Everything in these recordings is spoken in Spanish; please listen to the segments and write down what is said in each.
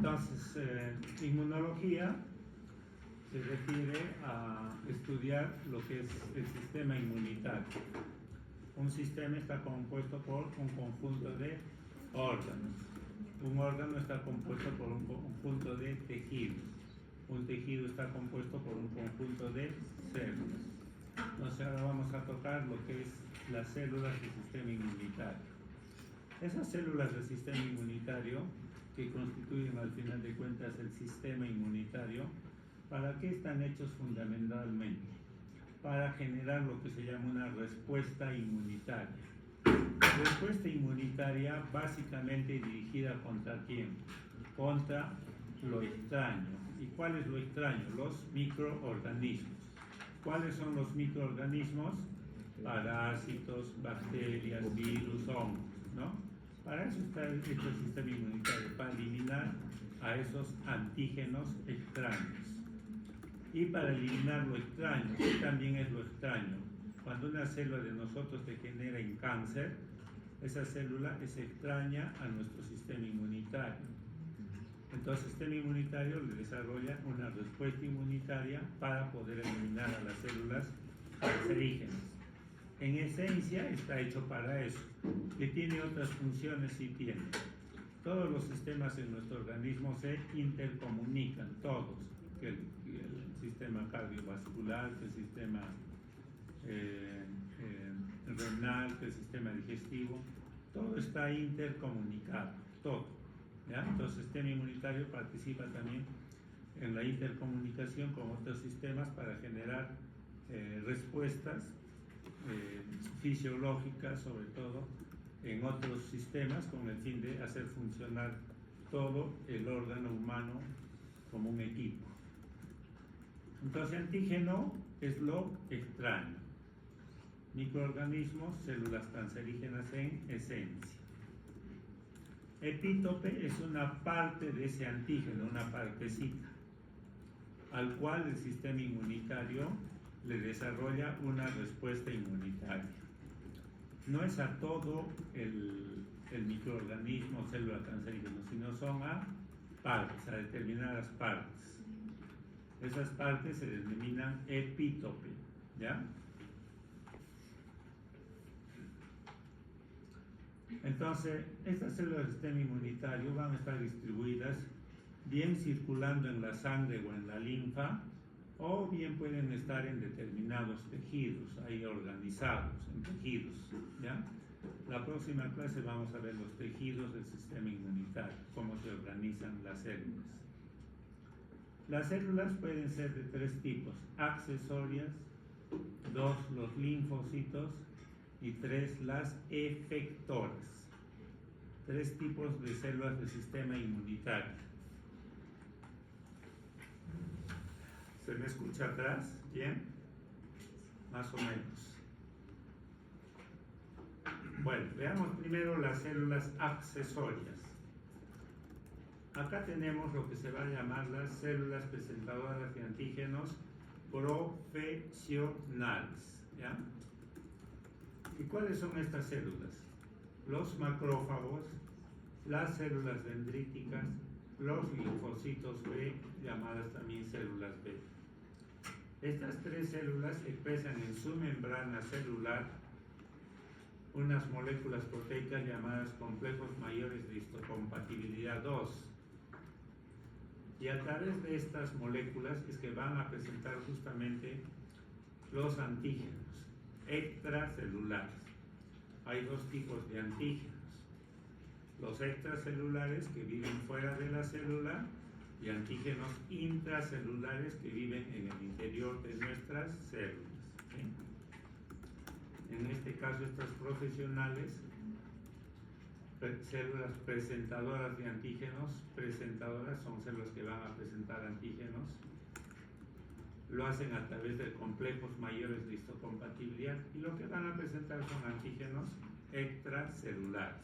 Entonces, inmunología se refiere a estudiar lo que es el sistema inmunitario. Un sistema está compuesto por un conjunto de órganos. Un órgano está compuesto por un conjunto de tejidos. Un tejido está compuesto por un conjunto de células. Entonces ahora vamos a tocar lo que es las células del sistema inmunitario. Esas células del sistema inmunitario, que constituyen al final de cuentas el sistema inmunitario, ¿para qué están hechos fundamentalmente? Para generar lo que se llama una respuesta inmunitaria. Respuesta inmunitaria básicamente dirigida contra quién? Contra lo extraño. ¿Y cuál es lo extraño? Los microorganismos. ¿Cuáles son los microorganismos? Parásitos, bacterias, virus, hongos, ¿no? Para eso está hecho el sistema inmunitario, para eliminar a esos antígenos extraños. Y para eliminar lo extraño, ¿qué también es lo extraño? Cuando una célula de nosotros te genera en cáncer, esa célula es extraña a nuestro sistema inmunitario. Entonces el sistema inmunitario le desarrolla una respuesta inmunitaria para poder eliminar a las células cancerígenas. En esencia está hecho para eso. ¿Que tiene otras funciones? Sí tiene. Todos los sistemas en nuestro organismo se intercomunican, todos. Que el sistema cardiovascular, que el sistema renal, que el sistema digestivo, todo está intercomunicado, todo. ¿Ya? Entonces el sistema inmunitario participa también en la intercomunicación con otros sistemas para generar respuestas fisiológicas, sobre todo en otros sistemas, con el fin de hacer funcionar todo el órgano humano como un equipo. Entonces antígeno es lo extraño. Microorganismos, células cancerígenas en esencia. Epítope es una parte de ese antígeno, una partecita, al cual el sistema inmunitario le desarrolla una respuesta inmunitaria. No es a todo el microorganismo o célula cancerígena, sino son a partes, a determinadas partes. Esas partes se denominan epítope, ¿ya? Entonces, estas células del sistema inmunitario van a estar distribuidas bien circulando en la sangre o en la linfa, o bien pueden estar en determinados tejidos, ahí organizados en tejidos, ¿ya? La próxima clase vamos a ver los tejidos del sistema inmunitario, cómo se organizan las células. Las células pueden ser de tres tipos: accesorias, 2 los linfocitos y 3 las efectoras. 3 tipos de células del sistema inmunitario. ¿Se me escucha atrás? ¿Bien? Más o menos. Bueno, veamos primero las células accesorias. Acá tenemos lo que se va a llamar las células presentadoras de antígenos profesionales, ¿ya? ¿Y cuáles son estas células? Los macrófagos, las células dendríticas, los linfocitos B, llamadas también células B. Estas 3 células expresan en su membrana celular unas moléculas proteicas llamadas complejos mayores de histocompatibilidad 2. Y a través de estas moléculas es que van a presentar justamente los antígenos extracelulares. Hay 2 tipos de antígenos: los extracelulares, que viven fuera de la célula, y antígenos intracelulares, que viven en el interior de nuestras células, ¿sí? En este caso, estas profesionales, células presentadoras de antígenos, presentadoras son células que van a presentar antígenos, lo hacen a través de complejos mayores de histocompatibilidad, y lo que van a presentar son antígenos extracelulares.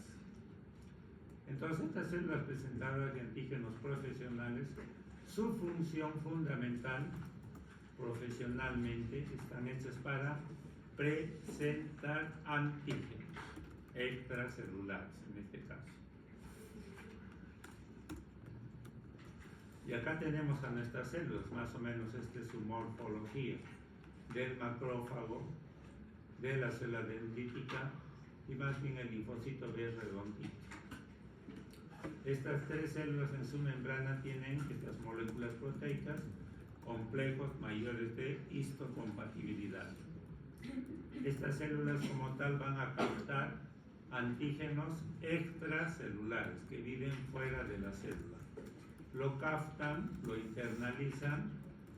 Entonces, estas células presentadoras de antígenos profesionales, su función fundamental profesionalmente están hechas para presentar antígenos extracelulares, en este caso. Y acá tenemos a nuestras células, más o menos esta es su morfología del macrófago, de la célula dendrítica y más bien el linfocito B redondito. Estas tres células en su membrana tienen estas moléculas proteicas complejos mayores de histocompatibilidad. Estas células como tal van a captar antígenos extracelulares que viven fuera de la célula. Lo captan, lo internalizan,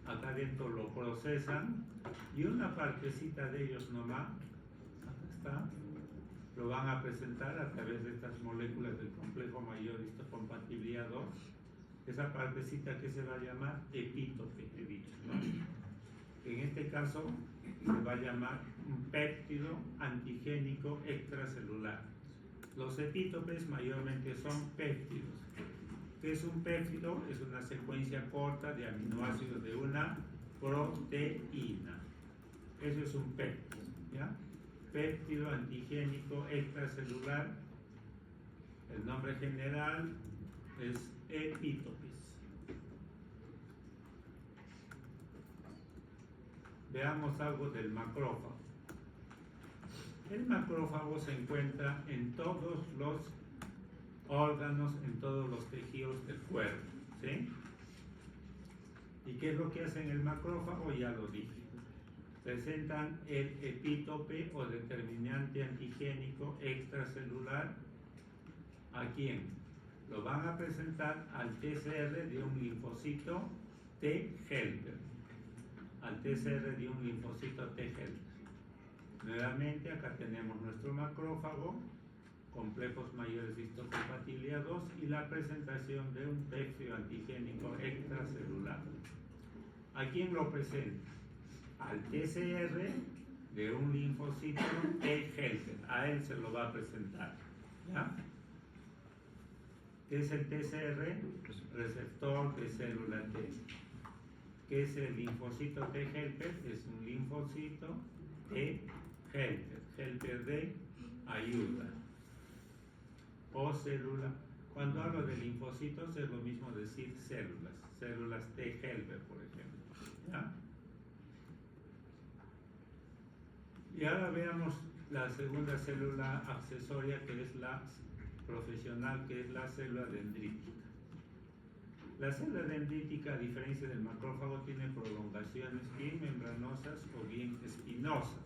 acá adentro lo procesan y una partecita de ellos nomás, acá está, lo van a presentar a través de estas moléculas del complejo mayor histocompatibilidad 2. Esa partecita que se va a llamar epítope, he dicho, ¿no? En este caso se va a llamar un péptido antigénico extracelular. Los epítopes mayormente son péptidos. ¿Qué es un péptido? Es una secuencia corta de aminoácidos de una proteína. Eso es un péptido, ¿ya? Péptido antigénico extracelular. El nombre general es epítopes. Veamos algo del macrófago. El macrófago se encuentra en todos los órganos, en todos los tejidos del cuerpo, ¿sí? ¿Y qué es lo que hace en el macrófago? Ya lo dije. Presentan el epítope o determinante antigénico extracelular. ¿A quién? Lo van a presentar al TCR de un linfocito T helper. Al TCR de un linfocito T helper. Nuevamente acá tenemos nuestro macrófago, complejos mayores de histocompatibilidad 2 y la presentación de un péptido antigénico extracelular. ¿A quién lo presenta? Al TCR de un linfocito T helper. A él se lo va a presentar, ¿ya? ¿Qué es el TCR? Receptor de célula T. ¿Qué es el linfocito T helper? Es un linfocito T helper, helper de ayuda o célula. Cuando hablo de linfocitos es lo mismo decir células T helper, por ejemplo, ¿ya? Y ahora veamos la segunda célula accesoria, que es la profesional, que es la célula dendrítica. La célula dendrítica, a diferencia del macrófago, tiene prolongaciones bien membranosas o bien espinosas.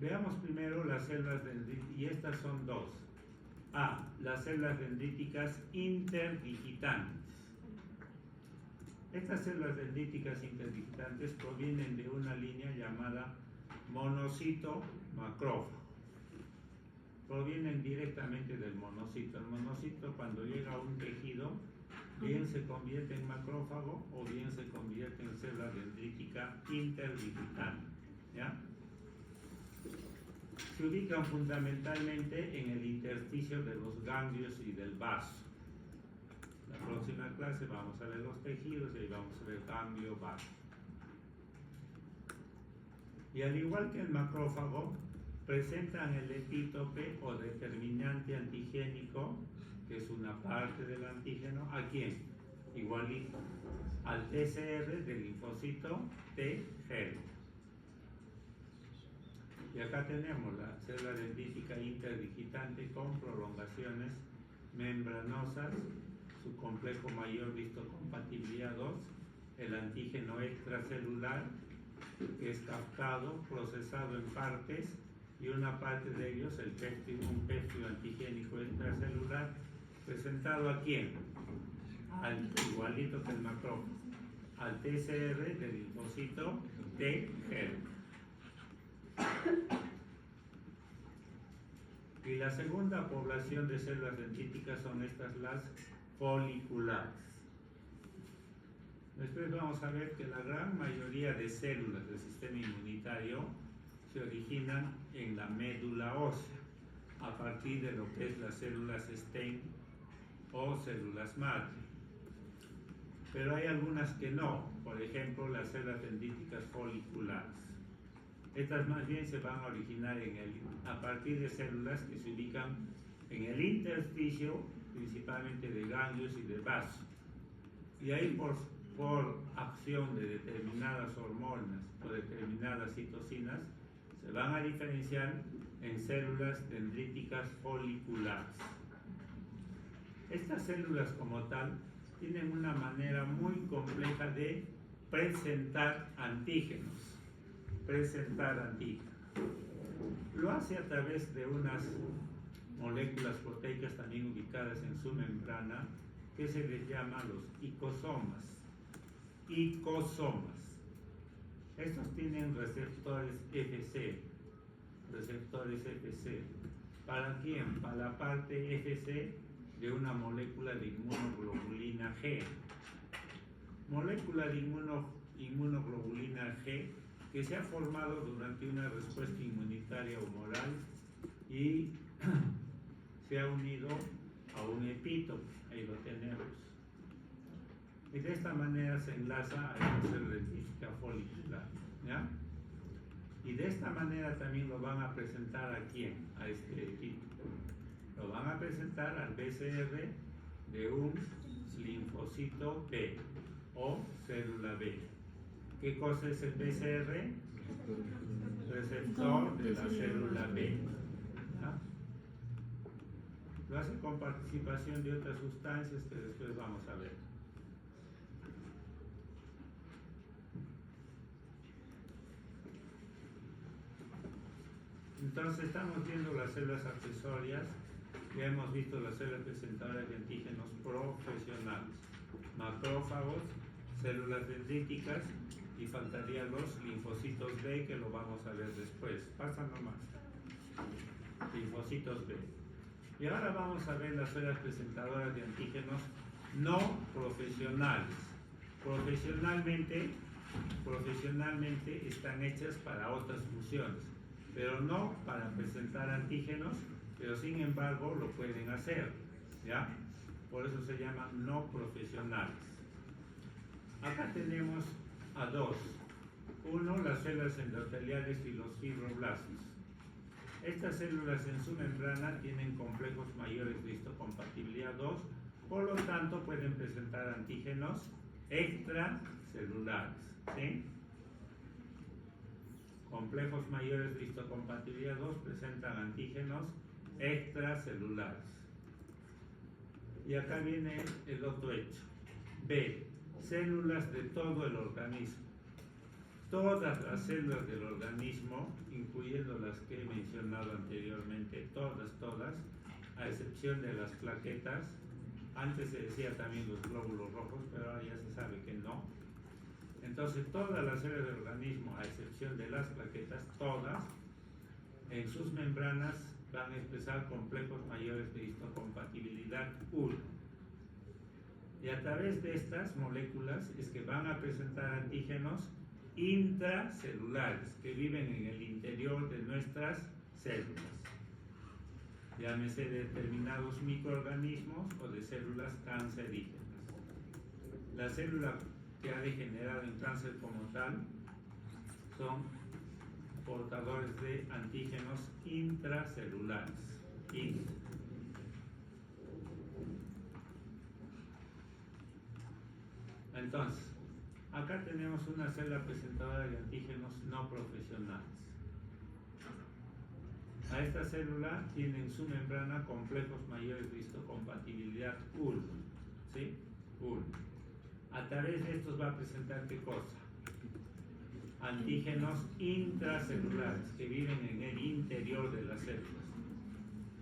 Veamos primero las células dendríticas, y estas son dos. A, las células dendríticas interdigitantes. Estas células dendríticas interdigitantes provienen de una línea llamada monocito macrófago. Provienen directamente del monocito. El monocito, cuando llega a un tejido, bien se convierte en macrófago o bien se convierte en célula dendrítica interdigitante, ¿ya? Se ubican fundamentalmente en el intersticio de los ganglios y del vaso. La próxima clase vamos a ver los tejidos y ahí vamos a ver ganglio, vaso. Y al igual que el macrófago, presentan el epítope o determinante antigénico, que es una parte del antígeno. ¿A quién? Igualito al TCR del linfocito T helper. Y acá tenemos la célula dendrítica interdigitante con prolongaciones membranosas, su complejo mayor de histocompatibilidad 2, el antígeno extracelular, que es captado, procesado en partes, y una parte de ellos, un péptido antigénico extracelular, presentado ¿a quién? Al igualito que el macrófago, al TCR del linfocito T helper. Y la segunda población de células dendríticas son estas, las foliculares. Después vamos a ver que la gran mayoría de células del sistema inmunitario se originan en la médula ósea, a partir de lo que es las células stem o células madre. Pero hay algunas que no, por ejemplo las células dendríticas foliculares. Estas más bien se van a originar a partir de células que se ubican en el intersticio principalmente de ganglios y de vasos. Y ahí por acción de determinadas hormonas o determinadas citocinas, se van a diferenciar en células dendríticas foliculares. Estas células como tal tienen una manera muy compleja de presentar antígenos. Lo hace a través de unas moléculas proteicas también ubicadas en su membrana, que se les llama los icosomas. Estos tienen receptores FC. ¿Para quién? Para la parte FC de una molécula de inmunoglobulina G. Molécula de inmunoglobulina G que se ha formado durante una respuesta inmunitaria humoral y se ha unido a un epítope. Ahí lo tenemos. Y de esta manera se enlaza a esta célula dendrítica folicular, ¿ya? Y de esta manera también lo van a presentar a quién, a este epítope. Lo van a presentar al BCR de un linfocito B o célula B. ¿Qué cosa es el BCR? Receptor de la célula B. ¿Ya? Lo hace con participación de otras sustancias que después vamos a ver. Entonces estamos viendo las células accesorias, ya hemos visto las células presentadoras de antígenos profesionales, macrófagos, células dendríticas y faltarían los linfocitos B, que lo vamos a ver después. Pasa nomás. Linfocitos B. Y ahora vamos a ver las células presentadoras de antígenos no profesionales. Profesionalmente están hechas para otras funciones, pero no para presentar antígenos, pero sin embargo lo pueden hacer, ¿ya? Por eso se llaman no profesionales. Acá tenemos a dos. Uno, las células endoteliales y los fibroblastos. Estas células en su membrana tienen complejos mayores de histocompatibilidad 2, por lo tanto pueden presentar antígenos extracelulares, ¿sí? Complejos mayores de histocompatibilidad 2 presentan antígenos extracelulares. Y acá viene el otro hecho. B. Células de todo el organismo. Todas las células del organismo, incluyendo las que he mencionado anteriormente, todas, a excepción de las plaquetas. Antes se decía también los glóbulos rojos, pero ahora ya se sabe que no. Entonces todas las células del organismo, a excepción de las plaquetas, todas, en sus membranas van a expresar complejos mayores de histocompatibilidad 1. Y a través de estas moléculas es que van a presentar antígenos intracelulares que viven en el interior de nuestras células. Llámese de determinados microorganismos o de células cancerígenas. La célula que ha degenerado en cáncer como tal son portadores de antígenos intracelulares. Entonces, acá tenemos una célula presentadora de antígenos no profesionales. A esta célula tiene en su membrana complejos mayores de histocompatibilidad 1, ¿sí? 1. A través de estos va a presentar ¿qué cosa? Antígenos intracelulares que viven en el interior de las células.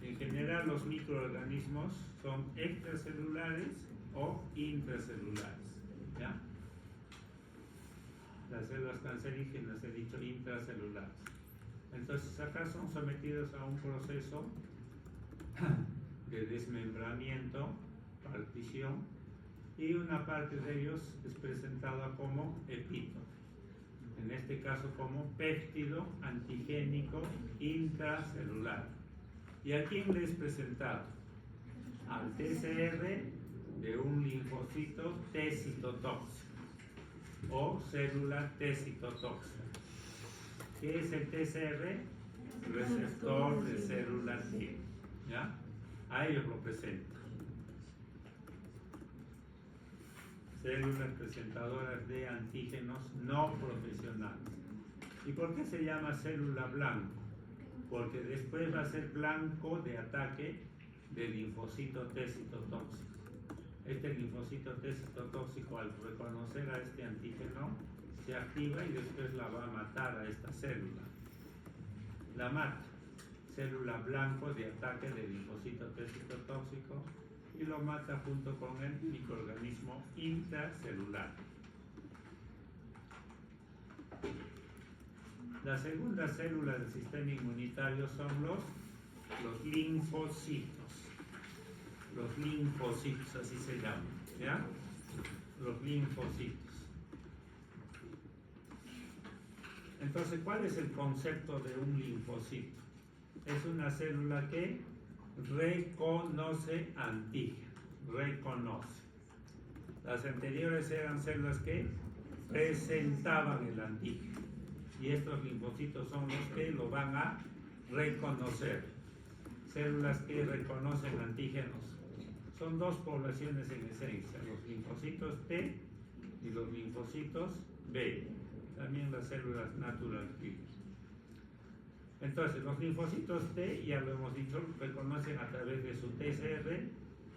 En general los microorganismos son extracelulares o intracelulares, ¿ya? Las células cancerígenas he dicho intracelulares. Entonces acá son sometidos a un proceso de desmembramiento, partición, y una parte de ellos es presentada como epítope, en este caso como péptido antigénico intracelular. ¿Y a quién le es presentado? Al TCR de un linfocito T citotóxico o célula T citotóxica. ¿Qué es el TCR? Receptor de célula T, ¿ya? A ellos lo presenta. células presentadoras de antígenos no profesionales. ¿Y por qué se llama célula blanco? Porque después va a ser blanco de ataque del linfocito T citotóxico. Este linfocito T citotóxico, al reconocer a este antígeno, se activa y después la va a matar a esta célula. La mata. Célula blanco de ataque del linfocito T citotóxico y lo mata junto con el microorganismo intracelular. La segunda célula del sistema inmunitario son los linfocitos. Los linfocitos, así se llaman, ¿ya? Los linfocitos. Entonces, ¿cuál es el concepto de un linfocito? Es una célula que reconoce antígenos, reconoce. Las anteriores eran células que presentaban el antígeno y estos linfocitos son los que lo van a reconocer. Células que reconocen antígenos. Son dos poblaciones en esencia, los linfocitos T y los linfocitos B, también las células natural killer. Entonces, los linfocitos T, ya lo hemos dicho, reconocen a través de su TCR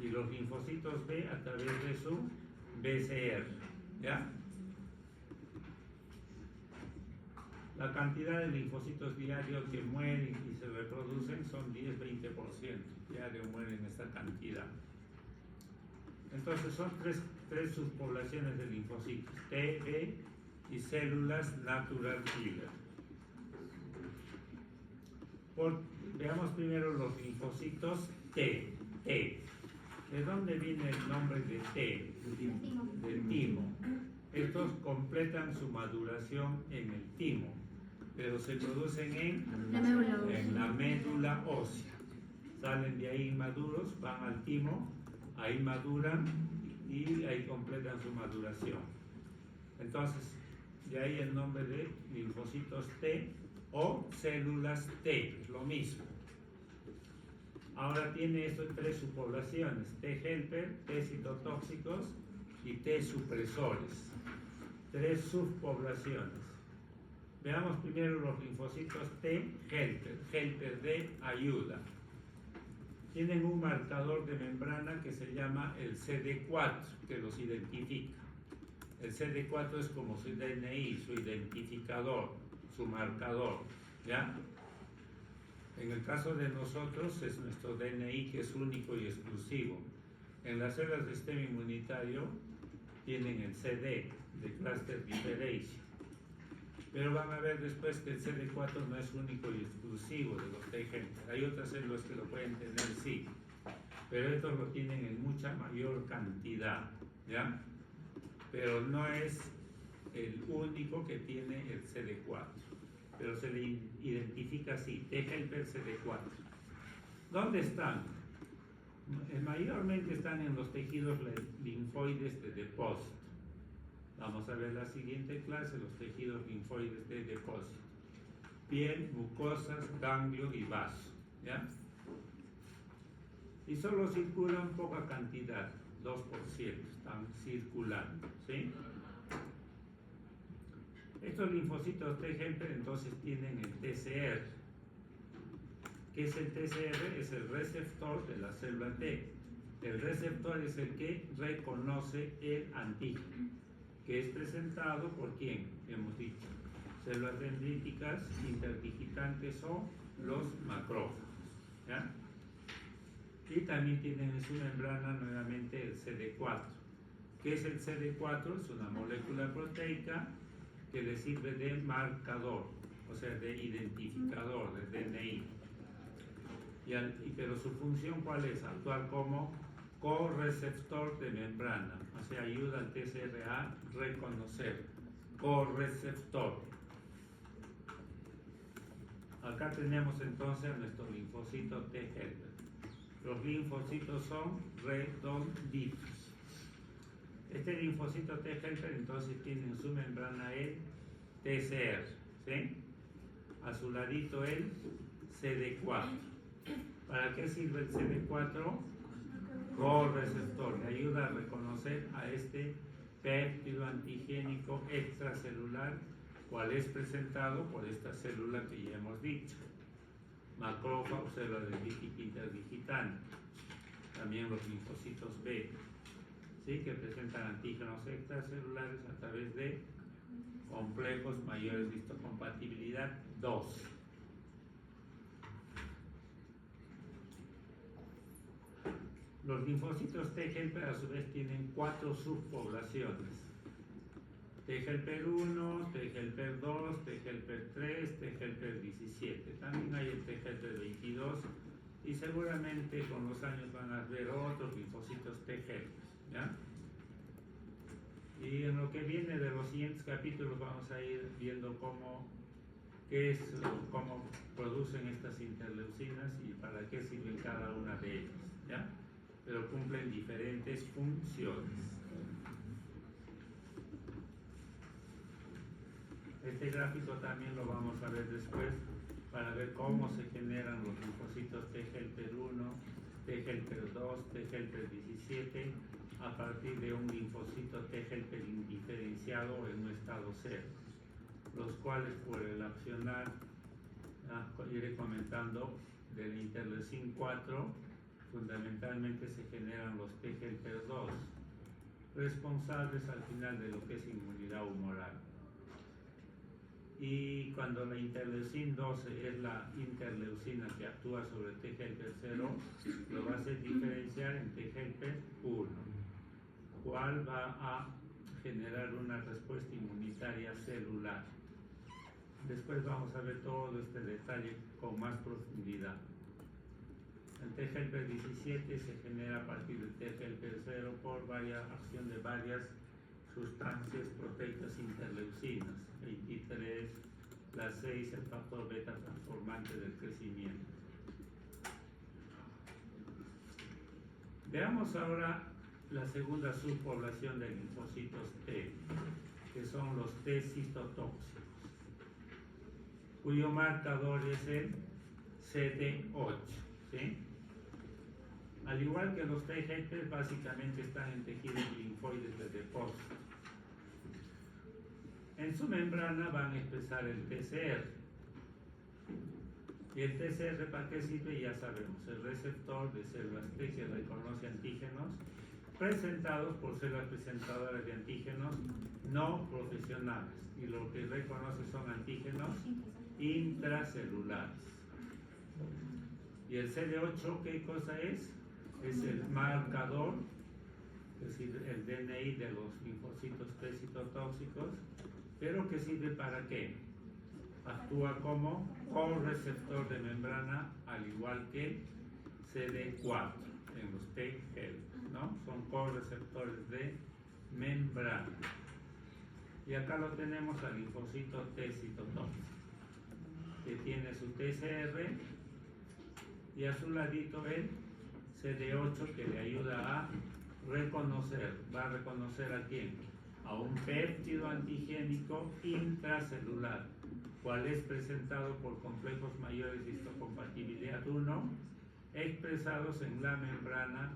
y los linfocitos B a través de su BCR, ¿ya? La cantidad de linfocitos diarios que mueren y se reproducen son 10-20%, diario mueren esta cantidad. Entonces son tres subpoblaciones de linfocitos, T, B y células natural killer. Veamos primero los linfocitos T. ¿De dónde viene el nombre de T? Del timo. Estos completan su maduración en el timo, pero se producen en la médula ósea. Salen de ahí inmaduros, van al timo, ahí maduran y ahí completan su maduración. Entonces, de ahí el nombre de linfocitos T o células T, es lo mismo. Ahora tiene estos tres subpoblaciones, T helper, T citotóxicos y T supresores. Tres subpoblaciones. Veamos primero los linfocitos T helper de ayuda. Tienen un marcador de membrana que se llama el CD4, que los identifica. El CD4 es como su DNI, su identificador, su marcador, ¿ya? En el caso de nosotros es nuestro DNI, que es único y exclusivo. En las células del sistema inmunitario tienen el CD, de Cluster Differentiation. Pero van a ver después que el CD4 no es único y exclusivo de los T-helper. Hay otras células que lo pueden tener, sí, pero estos lo tienen en mucha mayor cantidad, ¿ya? Pero no es el único que tiene el CD4, pero se le identifica así, T-helper CD4. ¿Dónde están? Mayormente están en los tejidos linfoides de depósito. Vamos a ver la siguiente clase, los tejidos linfoides de depósito. Piel, mucosas, ganglio y vaso, ¿ya? Y solo circulan poca cantidad, 2%, están circulando, ¿sí? Estos linfocitos T helper entonces tienen el TCR. ¿Qué es el TCR? Es el receptor de la célula T. El receptor es el que reconoce el antígeno, que es presentado por ¿quién? Hemos dicho, células dendríticas, interdigitantes o los macrófagos, ¿ya? Y también tienen en su membrana nuevamente el CD4. ¿Qué es el CD4? Es una molécula proteica que le sirve de marcador, o sea, de identificador, de DNI. Pero su función, ¿cuál es? Actuar como correceptor de membrana, o sea, ayuda al TCR a reconocer, correceptor. Acá tenemos entonces a nuestro linfocito T helper. Los linfocitos son redonditos. Este linfocito T helper entonces tiene en su membrana el TCR, ¿sí? A su ladito el CD4. ¿Para qué sirve el CD4? Correceptor, le ayuda a reconocer a este péptido antigénico extracelular, cual es presentado por esta célula que ya hemos dicho, macrófago, célula de interdigitante, también los linfocitos B, ¿sí? Que presentan antígenos extracelulares a través de complejos mayores de histocompatibilidad 2. Los linfocitos T helper a su vez tienen 4 subpoblaciones: T helper 1, T helper 2, T helper 3, T helper 17. También hay el T helper 22 y seguramente con los años van a ver otros linfocitos T helper, ¿ya? Y en lo que viene de los siguientes capítulos vamos a ir viendo cómo producen estas interleucinas y para qué sirven cada una de ellas, ¿ya? Pero cumplen diferentes funciones. Este gráfico también lo vamos a ver después para ver cómo se generan los linfocitos T helper 1, T helper 2, T helper 17 a partir de un linfocito T helper indiferenciado en un estado 0, los cuales por el accionar, iré comentando, del interleucin 4 fundamentalmente se generan los T helper 2, responsables al final de lo que es inmunidad humoral. Y cuando la interleucin 12 es la interleucina que actúa sobre T helper 0, lo va a hacer diferenciar en T helper 1, cual va a generar una respuesta inmunitaria celular. Después vamos a ver todo este detalle con más profundidad. El T helper 17 se genera a partir del T helper 0 por acción de varias sustancias proteicas interleucinas, 23, la 6, el factor beta transformante del crecimiento. Veamos ahora la segunda subpoblación de linfocitos T, que son los T citotóxicos, cuyo marcador es el CD8, ¿sí? Al igual que los T helper, básicamente están en tejidos linfoides de depósito. En su membrana van a expresar el TCR. Y el TCR, ¿para qué sirve? Ya sabemos, el receptor de células T que reconoce antígenos presentados por células presentadoras de antígenos no profesionales. Y lo que reconoce son antígenos intracelulares. ¿Y el CD8 qué cosa es? Es el marcador, es decir, el DNI de los linfocitos T citotóxicos, pero que sirve para qué? Actúa como correceptor de membrana, al igual que CD4 en los T helper, ¿no? Son correceptores de membrana. Y acá lo tenemos al linfocito T citotóxico, que tiene su TCR y a su ladito el CD8 que le ayuda a reconocer. ¿Va a reconocer a quién? A un péptido antigénico intracelular, cual es presentado por complejos mayores de histocompatibilidad 1, expresados en la membrana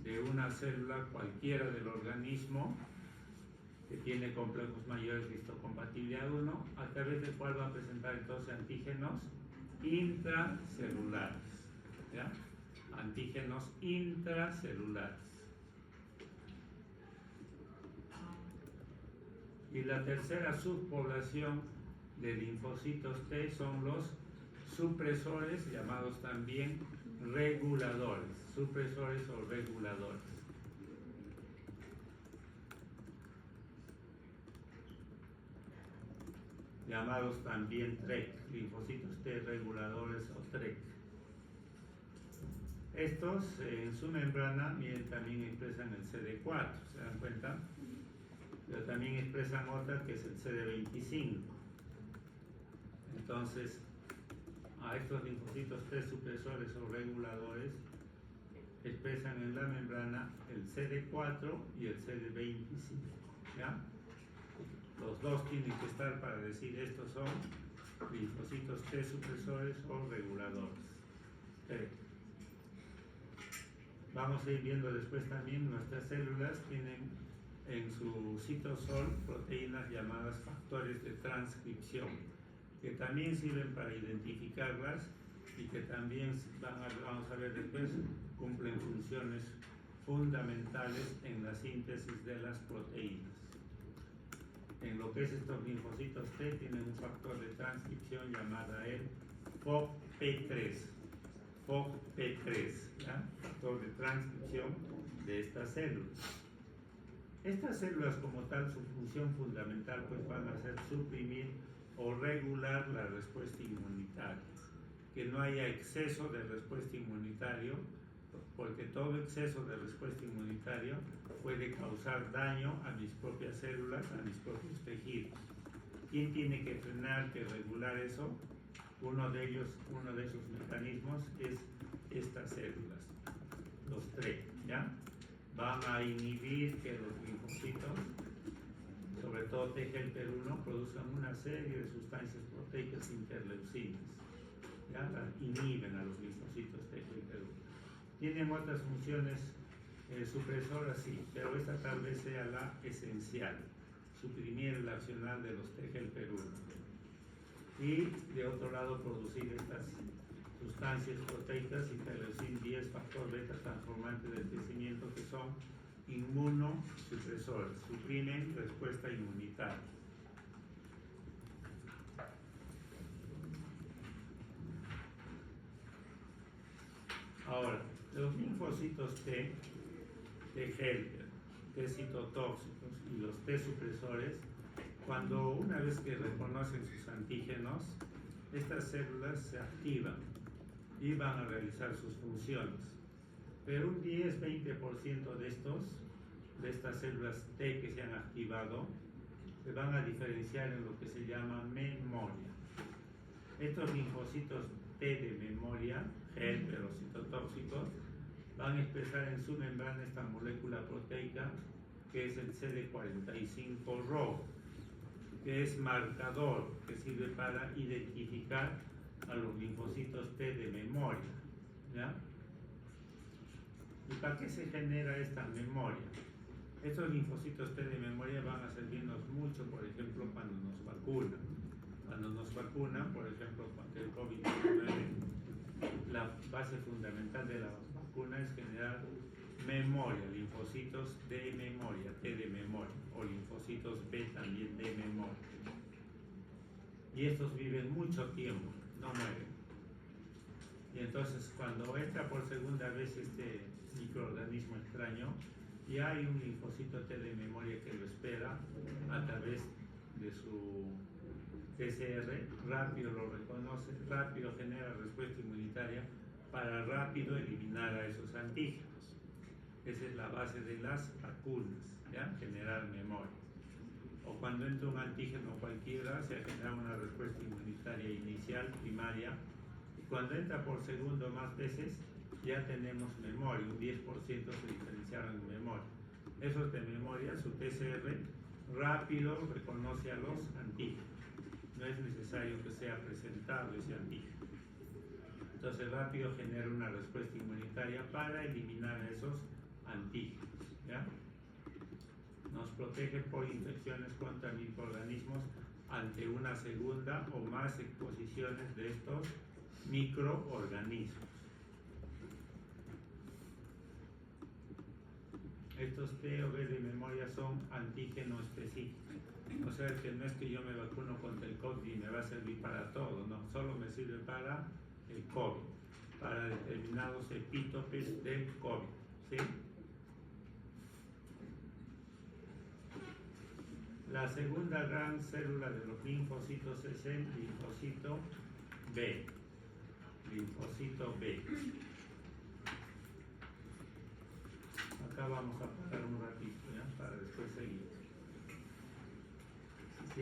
de una célula cualquiera del organismo que tiene complejos mayores de histocompatibilidad 1, a través del cual va a presentar entonces antígenos intracelulares, ¿ya? Antígenos intracelulares. Y la tercera subpoblación de linfocitos T son los supresores, llamados también reguladores, supresores o reguladores. Llamados también TREC, linfocitos T reguladores o TREC. Estos en su membrana, miren, también expresan el CD4, ¿se dan cuenta? Pero también expresan otra que es el CD25. Entonces, a estos linfocitos T supresores o reguladores expresan en la membrana el CD4 y el CD25, ¿ya? Los dos tienen que estar para decir estos son linfocitos T supresores o reguladores. Vamos a ir viendo después también nuestras células tienen en su citosol proteínas llamadas factores de transcripción, que también sirven para identificarlas y que también vamos a ver después, cumplen funciones fundamentales en la síntesis de las proteínas. En lo que es estos linfocitos T, tienen un factor de transcripción llamado el FOXP3. FOXP3, ¿ya? Factor de transcripción de estas células. Estas células como tal, su función fundamental pues van a ser suprimir o regular la respuesta inmunitaria. Que no haya exceso de respuesta inmunitaria, porque todo exceso de respuesta inmunitaria puede causar daño a mis propias células, a mis propios tejidos. ¿Quién tiene que frenar, que regular eso? Uno de esos mecanismos es estas células, los TRE, ¿ya? Van a inhibir que los linfocitos, sobre todo TGLP1, produzcan una serie de sustancias proteicas interleucinas, ¿ya? Inhiben a los linfocitos TGLP1. Tienen otras funciones supresoras, sí, pero esta tal vez sea la esencial, suprimir el accionar de los TGLP1. Y de otro lado producir estas sustancias proteicas, interleucin 10, factor beta transformante del crecimiento, que son inmunosupresores, suprimen respuesta inmunitaria. Ahora, los linfocitos T, T helper, T citotóxicos y los T supresores, cuando una vez que reconocen sus antígenos, estas células se activan y van a realizar sus funciones. Pero un 10-20% de estas células T que se han activado se van a diferenciar en lo que se llama memoria. Estos linfocitos T de memoria, helper o citotóxicos, van a expresar en su membrana esta molécula proteica que es el CD45 rojo, que es marcador, que sirve para identificar a los linfocitos T de memoria, ¿ya? ¿Y para qué se genera esta memoria? Estos linfocitos T de memoria van a servirnos mucho, por ejemplo, cuando nos vacunan. Cuando nos vacunan, por ejemplo, contra el COVID-19, la base fundamental de la vacuna es generar memoria, linfocitos de memoria, T de memoria, o linfocitos B también de memoria. Y estos viven mucho tiempo, no mueren. Y entonces cuando entra por segunda vez este microorganismo extraño, ya hay un linfocito T de memoria que lo espera a través de su TCR, rápido lo reconoce, rápido genera respuesta inmunitaria para rápido eliminar a esos antígenos. Esa es la base de las vacunas, ¿ya? Generar memoria. O cuando entra un antígeno cualquiera, se genera una respuesta inmunitaria inicial, primaria, y cuando entra por segundo más veces, ya tenemos memoria, un 10% se diferenciaron en memoria. Esos de memoria, su TCR, rápido reconoce a los antígenos. No es necesario que sea presentable ese antígeno. Entonces rápido genera una respuesta inmunitaria para eliminar a esos antígenos, ¿ya? Nos protege por infecciones contra microorganismos ante una segunda o más exposiciones de estos microorganismos. Estos T o B de memoria son antígeno específicos. O sea que no es que yo me vacuno contra el COVID y me va a servir para todo, no, solo me sirve para el COVID, para determinados epítopes del COVID, ¿sí? La segunda gran célula de los linfocitos es el linfocito B. Linfocito B. Acá vamos a parar